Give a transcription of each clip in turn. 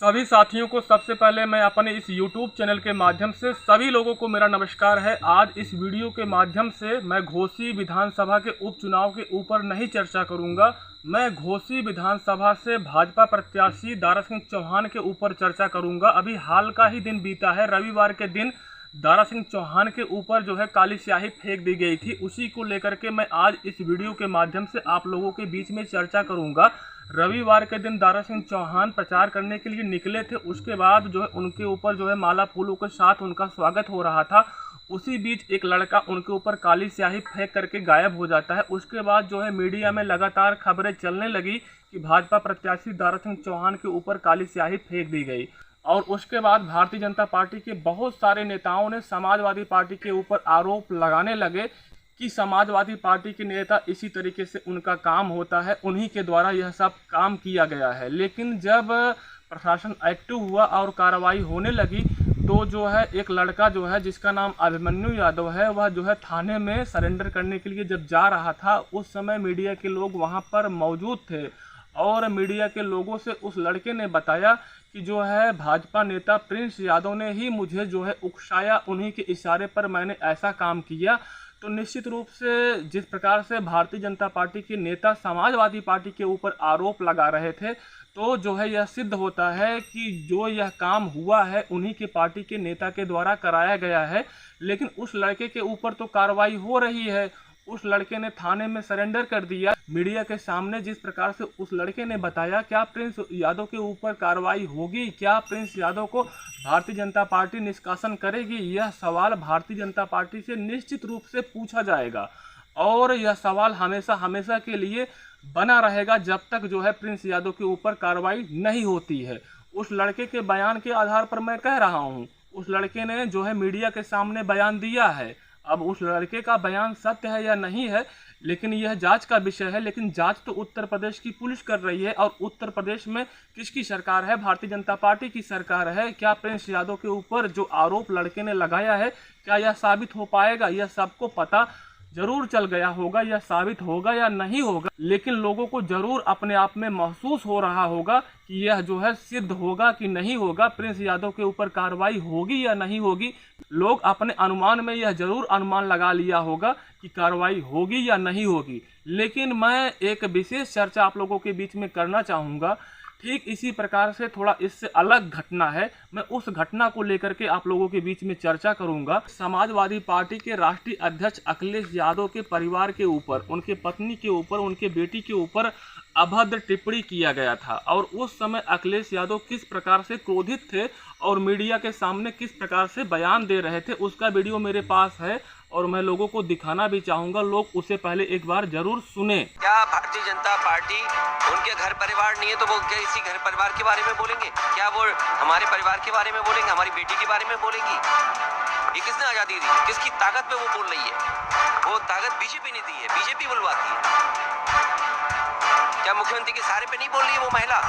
सभी साथियों को सबसे पहले मैं अपने इस YouTube चैनल के माध्यम से सभी लोगों को मेरा नमस्कार है। आज इस वीडियो के माध्यम से मैं घोसी विधानसभा के उपचुनाव के ऊपर नहीं चर्चा करूंगा। मैं घोसी विधानसभा से भाजपा प्रत्याशी दारा सिंह चौहान के ऊपर चर्चा करूंगा। अभी हाल का ही दिन बीता है, रविवार के दिन दारा सिंह चौहान के ऊपर जो है काली स्याही फेंक दी गई थी। उसी को लेकर के मैं आज इस वीडियो के माध्यम से आप लोगों के बीच में चर्चा करूंगा। रविवार के दिन दारा सिंह चौहान प्रचार करने के लिए निकले थे, उसके बाद जो है उनके ऊपर जो है माला फूलों के साथ उनका स्वागत हो रहा था। उसी बीच एक लड़का उनके ऊपर काली स्याही फेंक करके गायब हो जाता है। उसके बाद जो है मीडिया में लगातार खबरें चलने लगी कि भाजपा प्रत्याशी दारा सिंह चौहान के ऊपर काली स्याही फेंक दी गई। और उसके बाद भारतीय जनता पार्टी के बहुत सारे नेताओं ने समाजवादी पार्टी के ऊपर आरोप लगाने लगे कि समाजवादी पार्टी के नेता इसी तरीके से उनका काम होता है, उन्हीं के द्वारा यह सब काम किया गया है। लेकिन जब प्रशासन एक्टिव हुआ और कार्रवाई होने लगी तो जो है एक लड़का जो है जिसका नाम अभिमन्यु यादव है, वह जो है थाने में सरेंडर करने के लिए जब जा रहा था, उस समय मीडिया के लोग वहां पर मौजूद थे और मीडिया के लोगों से उस लड़के ने बताया कि जो है भाजपा नेता प्रिंस यादव ने ही मुझे जो है उकसाया, उन्हीं के इशारे पर मैंने ऐसा काम किया। तो निश्चित रूप से जिस प्रकार से भारतीय जनता पार्टी के नेता समाजवादी पार्टी के ऊपर आरोप लगा रहे थे, तो जो है यह सिद्ध होता है कि जो यह काम हुआ है उन्हीं के पार्टी के नेता के द्वारा कराया गया है। लेकिन उस लड़के के ऊपर तो कार्रवाई हो रही है, उस लड़के ने थाने में सरेंडर कर दिया। मीडिया के सामने जिस प्रकार से उस लड़के ने बताया, क्या प्रिंस यादव के ऊपर कार्रवाई होगी, क्या प्रिंस यादव को भारतीय जनता पार्टी निष्कासन करेगी, यह सवाल भारतीय जनता पार्टी से निश्चित रूप से पूछा जाएगा और यह सवाल हमेशा हमेशा के लिए बना रहेगा जब तक जो है प्रिंस यादव के ऊपर कार्रवाई नहीं होती है। उस लड़के के बयान के आधार पर मैं कह रहा हूँ, उस लड़के ने जो है मीडिया के सामने बयान दिया है। अब उस लड़के का बयान सत्य है या नहीं है, लेकिन यह जांच का विषय है। लेकिन जांच तो उत्तर प्रदेश की पुलिस कर रही है और उत्तर प्रदेश में किसकी सरकार है? भारतीय जनता पार्टी की सरकार है। क्या प्रिंस यादव के ऊपर जो आरोप लड़के ने लगाया है, क्या यह साबित हो पाएगा? यह सबको पता जरूर चल गया होगा, यह साबित होगा या नहीं होगा, लेकिन लोगों को जरूर अपने आप में महसूस हो रहा होगा कि यह जो है सिद्ध होगा कि नहीं होगा, प्रिंस यादव के ऊपर कार्रवाई होगी या नहीं होगी। लोग अपने अनुमान में यह जरूर अनुमान लगा लिया होगा कि कार्रवाई होगी या नहीं होगी। लेकिन मैं एक विशेष चर्चा आप लोगों के बीच में करना चाहूँगा। ठीक इसी प्रकार से थोड़ा इससे अलग घटना है, मैं उस घटना को लेकर के आप लोगों के बीच में चर्चा करूंगा। समाजवादी पार्टी के राष्ट्रीय अध्यक्ष अखिलेश यादव के परिवार के ऊपर, उनके पत्नी के ऊपर, उनके बेटी के ऊपर अभद्र टिप्पणी किया गया था और उस समय अखिलेश यादव किस प्रकार से क्रोधित थे और मीडिया के सामने किस प्रकार से बयान दे रहे थे, उसका वीडियो मेरे पास है और मैं लोगों को दिखाना भी चाहूंगा। लोग उसे पहले एक बार जरूर सुने। क्या भारतीय जनता पार्टी उनके घर परिवार नहीं है तो वो क्या इसी घर परिवार के बारे में बोलेंगे? क्या वो हमारे परिवार के बारे में बोलेंगे, हमारी बेटी के बारे में बोलेंगी? ये किसने आजादी दी? किसकी ताकत पे वो बोल रही है? वो ताकत बीजेपी ने दी है, बीजेपी बुलवाती है। क्या मुख्यमंत्री के सहारे पे नहीं बोल रही है वो महिला?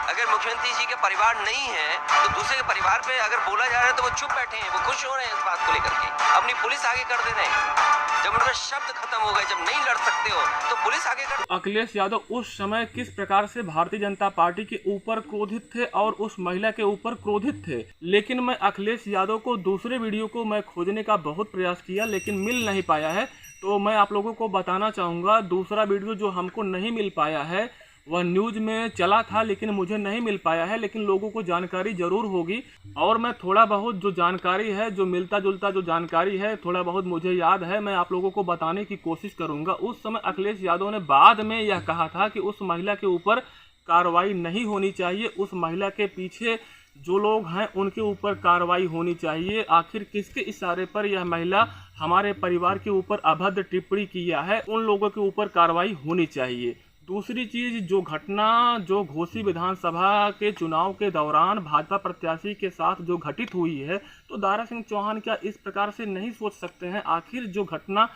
अगर मुख्यमंत्री जी के परिवार नहीं है तो दूसरे के परिवार पे अगर बोला जा रहा है तो वो चुप बैठे हैं, वो खुश हो रहे हैं इस बात को लेकर के, अपनी पुलिस आगे कर दे रहे हैं। जब उनका शब्द खत्म हो गए, जब नहीं लड़ सकते हो तो पुलिस आगे कर। अखिलेश यादव उस समय किस प्रकार से भारतीय जनता पार्टी के ऊपर क्रोधित थे और उस महिला के ऊपर क्रोधित थे। लेकिन मैं अखिलेश यादव को दूसरे वीडियो को मैं खोजने का बहुत प्रयास किया लेकिन मिल नहीं पाया है, तो मैं आप लोगों को बताना चाहूँगा। दूसरा वीडियो जो हमको नहीं मिल पाया है वह न्यूज़ में चला था लेकिन मुझे नहीं मिल पाया है, लेकिन लोगों को जानकारी ज़रूर होगी और मैं थोड़ा बहुत जो जानकारी है, जो मिलता जुलता जो जानकारी है, थोड़ा बहुत मुझे याद है, मैं आप लोगों को बताने की कोशिश करूंगा। उस समय अखिलेश यादव ने बाद में यह कहा था कि उस महिला के ऊपर कार्रवाई नहीं होनी चाहिए, उस महिला के पीछे जो लोग हैं उनके ऊपर कार्रवाई होनी चाहिए। आखिर किसके इशारे पर यह महिला हमारे परिवार के ऊपर अभद्र टिप्पणी किया है, उन लोगों के ऊपर कार्रवाई होनी चाहिए। दूसरी चीज़, जो घटना जो घोसी विधानसभा के चुनाव के दौरान भाजपा प्रत्याशी के साथ जो घटित हुई है, तो दारा सिंह चौहान क्या इस प्रकार से नहीं सोच सकते हैं? आखिर जो घटना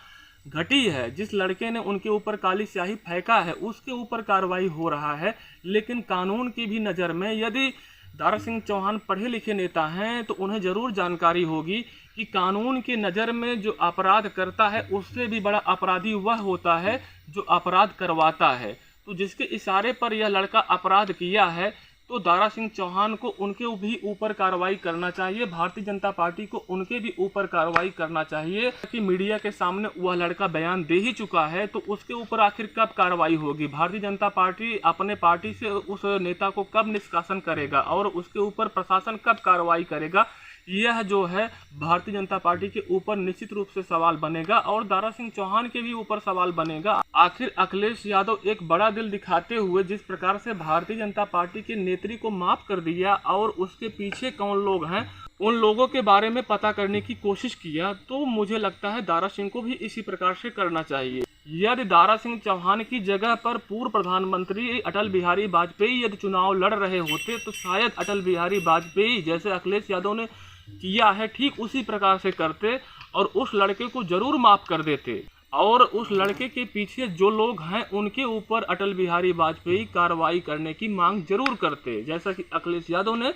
घटी है, जिस लड़के ने उनके ऊपर काली स्याही फेंका है, उसके ऊपर कार्रवाई हो रहा है। लेकिन कानून की भी नज़र में यदि दारा सिंह चौहान पढ़े लिखे नेता हैं तो उन्हें ज़रूर जानकारी होगी कि कानून की नज़र में जो अपराध करता है उससे भी बड़ा अपराधी वह होता है जो अपराध करवाता है। तो जिसके इशारे पर यह लड़का अपराध किया है, तो दारा सिंह चौहान को उनके भी ऊपर कार्रवाई करना चाहिए, भारतीय जनता पार्टी को उनके भी ऊपर कार्रवाई करना चाहिए। कि मीडिया के सामने वह लड़का बयान दे ही चुका है तो उसके ऊपर आखिर कब कार्रवाई होगी? भारतीय जनता पार्टी अपने पार्टी से उस नेता को कब निष्कासन करेगा और उसके ऊपर प्रशासन कब कार्रवाई करेगा? यह जो है भारतीय जनता पार्टी के ऊपर निश्चित रूप से सवाल बनेगा और दारा सिंह चौहान के भी ऊपर सवाल बनेगा। आखिर अखिलेश यादव एक बड़ा दिल दिखाते हुए जिस प्रकार से भारतीय जनता पार्टी के नेत्री को माफ कर दिया और उसके पीछे कौन लोग हैं उन लोगों के बारे में पता करने की कोशिश किया, तो मुझे लगता है दारा सिंह को भी इसी प्रकार से करना चाहिए। यदि दारा सिंह चौहान की जगह पर पूर्व प्रधानमंत्री अटल बिहारी वाजपेयी यदि चुनाव लड़ रहे होते तो शायद अटल बिहारी वाजपेयी जैसे अखिलेश यादव ने किया है ठीक उसी प्रकार से करते और उस लड़के को जरूर माफ कर देते और उस लड़के के पीछे जो लोग हैं उनके ऊपर अटल बिहारी वाजपेयी कार्रवाई करने की मांग जरूर करते, जैसा कि अखिलेश यादव ने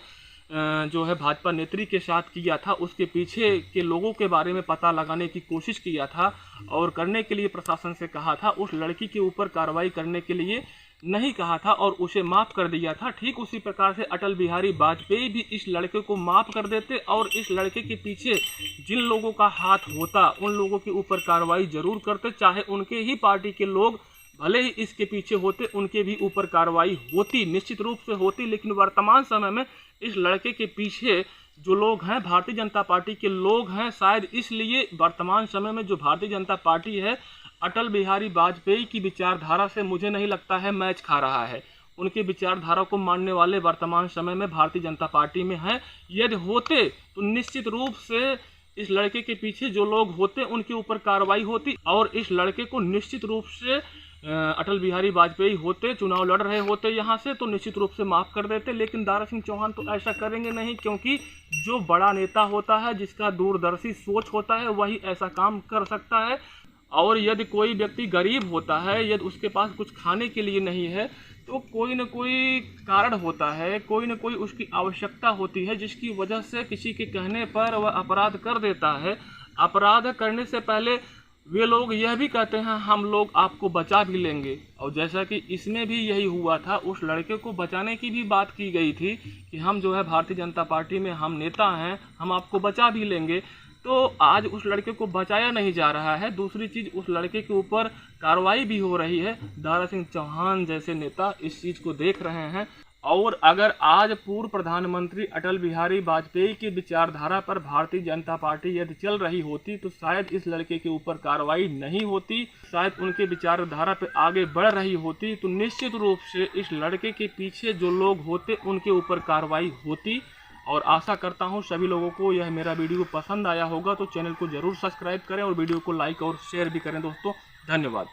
जो है भाजपा नेत्री के साथ किया था। उसके पीछे के लोगों के बारे में पता लगाने की कोशिश किया था और करने के लिए प्रशासन से कहा था, उस लड़की के ऊपर कार्रवाई करने के लिए नहीं कहा था और उसे माफ कर दिया था। ठीक उसी प्रकार से अटल बिहारी वाजपेयी भी इस लड़के को माफ कर देते और इस लड़के के पीछे जिन लोगों का हाथ होता उन लोगों के ऊपर कार्रवाई जरूर करते, चाहे उनके ही पार्टी के लोग भले ही इसके पीछे होते उनके भी ऊपर कार्रवाई होती, निश्चित रूप से होती। लेकिन वर्तमान समय में इस लड़के के पीछे जो लोग हैं भारतीय जनता पार्टी के लोग हैं, शायद इसलिए वर्तमान समय में जो भारतीय जनता पार्टी है अटल बिहारी वाजपेयी की विचारधारा से मुझे नहीं लगता है मैच खा रहा है। उनके विचारधारा को मानने वाले वर्तमान समय में भारतीय जनता पार्टी में हैं। यदि होते तो निश्चित रूप से इस लड़के के पीछे जो लोग होते उनके ऊपर कार्रवाई होती और इस लड़के को निश्चित रूप से अटल बिहारी वाजपेयी होते चुनाव लड़ रहे होते यहाँ से तो निश्चित रूप से माफ़ कर देते। लेकिन दारा सिंह चौहान तो ऐसा करेंगे नहीं, क्योंकि जो बड़ा नेता होता है जिसका दूरदर्शी सोच होता है वही ऐसा काम कर सकता है। और यदि कोई व्यक्ति गरीब होता है, यदि उसके पास कुछ खाने के लिए नहीं है तो कोई न कोई कारण होता है, कोई न कोई उसकी आवश्यकता होती है जिसकी वजह से किसी के कहने पर वह अपराध कर देता है। अपराध करने से पहले वे लोग यह भी कहते हैं हम लोग आपको बचा भी लेंगे, और जैसा कि इसमें भी यही हुआ था, उस लड़के को बचाने की भी बात की गई थी कि हम जो है भारतीय जनता पार्टी में हम नेता हैं, हम आपको बचा भी लेंगे। तो आज उस लड़के को बचाया नहीं जा रहा है। दूसरी चीज़, उस लड़के के ऊपर कार्रवाई भी हो रही है। दारा सिंह चौहान जैसे नेता इस चीज़ को देख रहे हैं और अगर आज पूर्व प्रधानमंत्री अटल बिहारी वाजपेयी की विचारधारा पर भारतीय जनता पार्टी यदि चल रही होती तो शायद इस लड़के के ऊपर कार्रवाई नहीं होती, शायद उनके विचारधारा पर आगे बढ़ रही होती तो निश्चित रूप से इस लड़के के पीछे जो लोग होते उनके ऊपर कार्रवाई होती। और आशा करता हूं सभी लोगों को यह मेरा वीडियो पसंद आया होगा, तो चैनल को ज़रूर सब्सक्राइब करें और वीडियो को लाइक और शेयर भी करें दोस्तों। धन्यवाद।